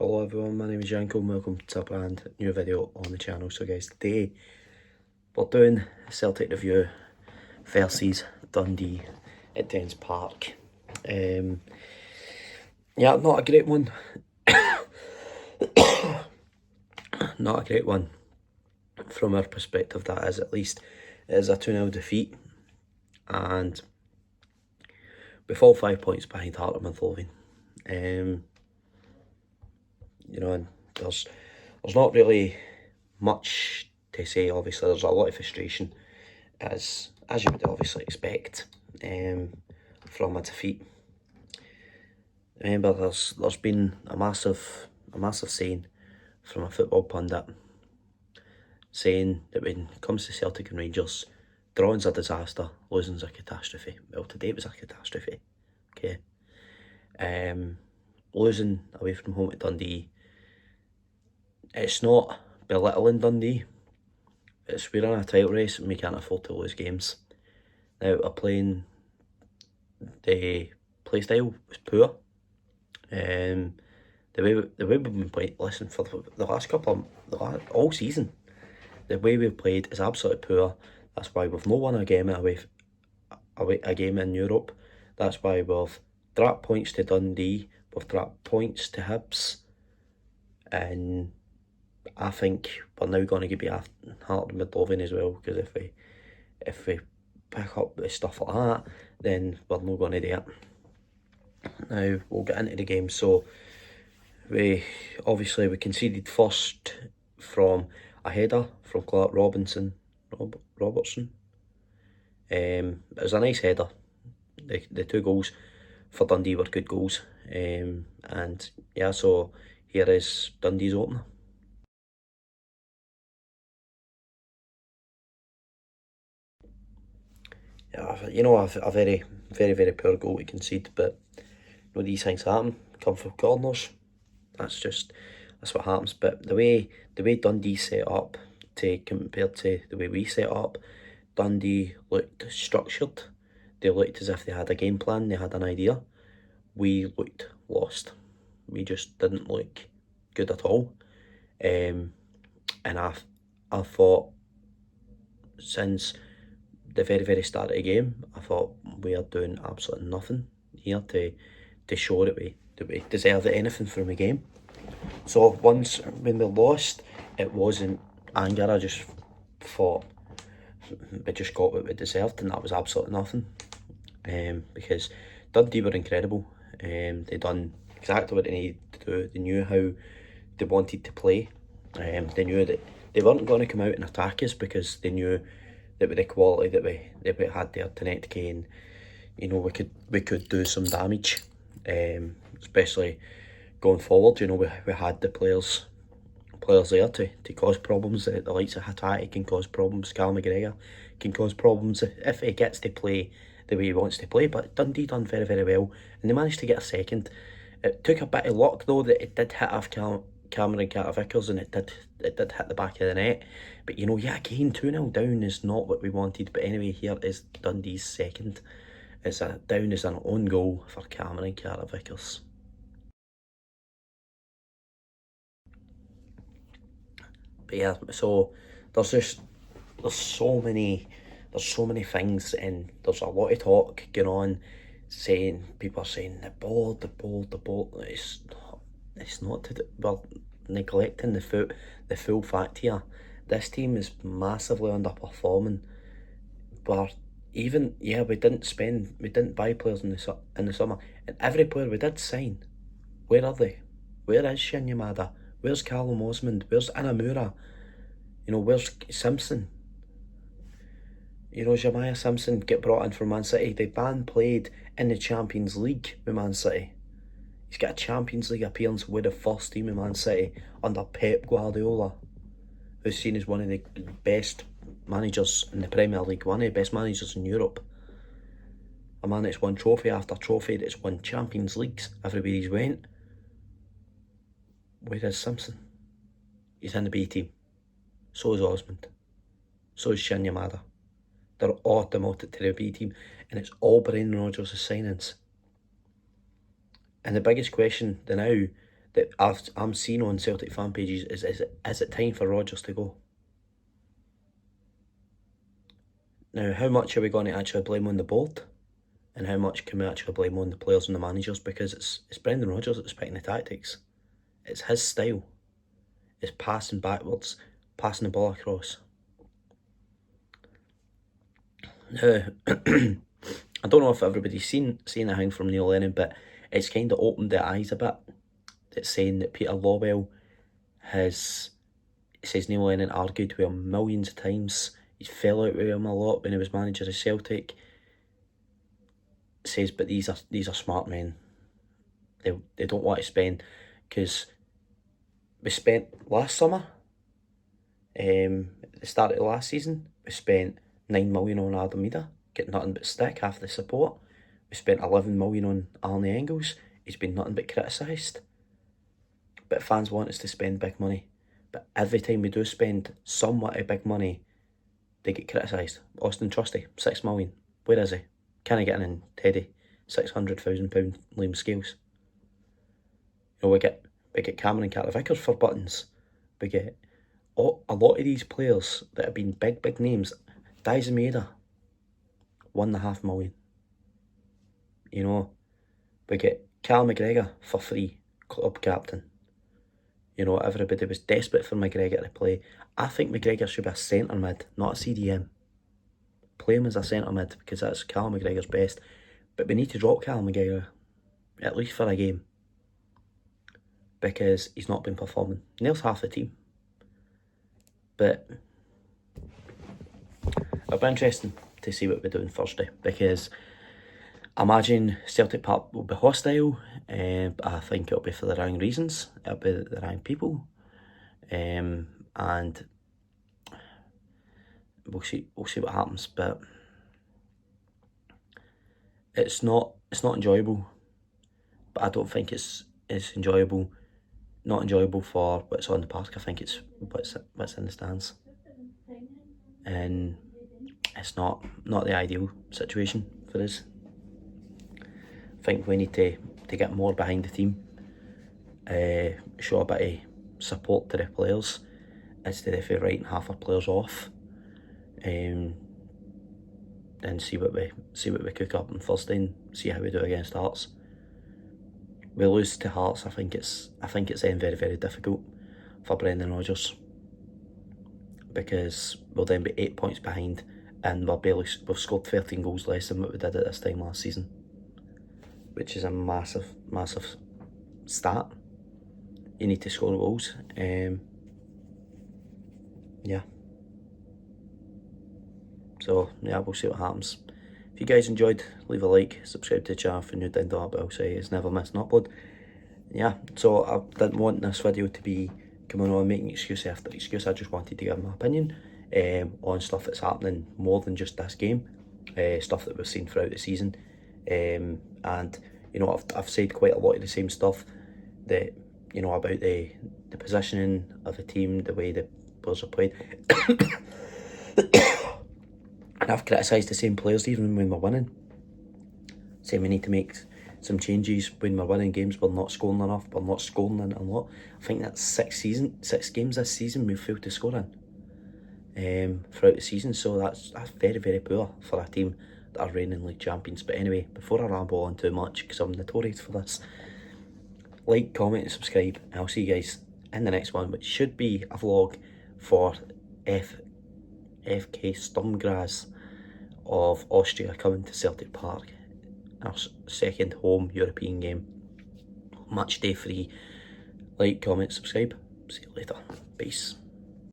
Hello everyone, my name is Yanko and welcome to a brand new video on the channel. So guys, today we're doing a Celtic review versus Dundee at Dens Park. Yeah, not a great one. Not a great one from our perspective, that is, at least. It is a 2-0 defeat and we fall 5 points behind Heart of Midlothian. You know, and there's not really much to say. Obviously, there's a lot of frustration, as you would obviously expect from a defeat. Remember, there's been a massive saying from a football pundit saying that when it comes to Celtic and Rangers, drawing's a disaster, losing's a catastrophe. Well, today it was a catastrophe. Okay, losing away from home to Dundee, it's not belittling Dundee. We're in a title race and we can't afford to lose games. Now, the play style was poor. The way we've been playing, listen, for the last all season, the way we've played is absolutely poor. That's why we've not won a game a game in Europe. That's why we've dropped points to Dundee, we've dropped points to Hibs, and I think we're now going to be after Heart of Midlothian as well, because if we pick up with stuff like that, then we're not going to do it. Now, we'll get into the game. So, we conceded first from a header from Clark Robertson. It was a nice header. The 2 goals for Dundee were good goals. And yeah, so here is Dundee's opener. Yeah, you know, a very, very, very poor goal to concede, but you know, these things happen. Come from corners. That's what happens. But the way Dundee set up compared to the way we set up, Dundee looked structured. They looked as if they had a game plan, they had an idea. We looked lost. We just didn't look good at all. And I thought, since the very, very start of the game, I thought we are doing absolutely nothing here to show that we deserve anything from the game. So when we lost, it wasn't anger. I just thought we just got what we deserved, and that was absolutely nothing. Because Dundee were incredible. They done exactly what they needed to do. They knew how they wanted to play. They knew that they weren't going to come out and attack us, because they knew that with the quality that we had there tonight, and you know, we could do some damage, especially going forward. You know, we had the players there to cause problems. The likes of Hattati can cause problems. Cal McGregor can cause problems if he gets to play the way he wants to play. But Dundee done very, very well, and they managed to get a second. It took a bit of luck though, that it did hit off Cameron Carter-Vickers, and it did hit the back of the net. But you know, yeah, again, 2-0 down is not what we wanted. But anyway, here is Dundee's second. It's down as an own goal for Cameron Carter-Vickers. But yeah, so there's so many things, and there's a lot of talk going on, people are saying the ball. It's not we're neglecting the full fact here. This team is massively underperforming. But even, yeah, we didn't buy players in the summer, and every player we did sign, where are they? Where is Shin Yamada? Where's Callum Osmond? Where's Inamura? You know, where's Simpson? You know, Jemiah Simpson get brought in from Man City. The man played in the Champions League with Man City. He's got a Champions League appearance with the first team of Man City under Pep Guardiola, who's seen as one of the best managers in the Premier League, one of the best managers in Europe. A man that's won trophy after trophy, that's won Champions Leagues everywhere he's went. Where is Simpson? He's in the B team. So is Osmond. So is Shin Yamada. They're all demoted to the B team, and it's all Brendan Rodgers' signings. And the biggest question the that I'm seeing on Celtic fan pages is it time for Rodgers to go? Now, how much are we going to actually blame on the board? And how much can we actually blame on the players and the managers? Because it's Brendan Rodgers that's picking the tactics. It's his style. It's passing backwards, passing the ball across. Now, I don't know if everybody's seen anything from Neil Lennon, but it's kind of opened their eyes a bit. It's saying that Peter Lawwell says Neil Lennon argued with him millions of times. He fell out with him a lot when he was manager of Celtic. Says, but these are smart men. They don't want to spend, because we spent last summer, at the start of the last season, we spent 9 million on Adam Mida, getting nothing but stick, half the support. We spent 11 million on Arnie Engels. He's been nothing but criticised. But fans want us to spend big money. But every time we do spend somewhat of big money, they get criticised. Austin Trusty, 6 million. Where is he? Can I get in Teddy? £600,000 Liam Scales. You know, we get Cameron Carter-Vickers for buttons. We get a lot of these players that have been big names. Diaz Maeda, 1.5 million. You know, we get Cal McGregor for free, club captain. You know, everybody was desperate for McGregor to play. I think McGregor should be a centre mid, not a CDM. Play him as a centre mid, because that's Cal McGregor's best. But we need to drop Cal McGregor, at least for a game, because he's not been performing. Nails half the team. But it'll be interesting to see what we do on Thursday, because I imagine Celtic Park will be hostile, but I think it'll be for the wrong reasons. It'll be the wrong people, and we'll see what happens. But it's not enjoyable. But I don't think it's enjoyable. Not enjoyable for what's on the park. I think it's what's in the stands, and it's not the ideal situation for us. I think we need to get more behind the team, show a bit of support to the players instead of writing half our players off, and see what we cook up on Thursday and see how we do against Hearts. We lose to Hearts, I think it's then very, very difficult for Brendan Rodgers, because we'll then be 8 points behind, and we've scored 13 goals less than what we did at this time last season, which is a massive stat. You need to score goals. Yeah. So yeah, we'll see what happens. If you guys enjoyed, leave a like, subscribe to the channel for new Dundee, but I'll say it's never missed an upload. Yeah, so I didn't want this video to be coming on making excuse after excuse. I just wanted to give my opinion on stuff that's happening more than just this game, stuff that we've seen throughout the season, and you know, I've said quite a lot of the same stuff that, you know, about the positioning of the team, the way the players are played. And I've criticised the same players even when we're winning, saying we need to make some changes when we're winning games. We're not scoring enough, we're not scoring in a lot. I think that's 6 games this season we've failed to score in throughout the season, so that's very, very poor for a team that are reigning league champions. But anyway, before I ramble on too much, because I'm notorious for this, like, comment and subscribe, and I'll see you guys in the next one, which should be a vlog for FK Sturmgras of Austria coming to Celtic Park, our second home European game. Match day 3. Like, comment, subscribe. See you later. Peace.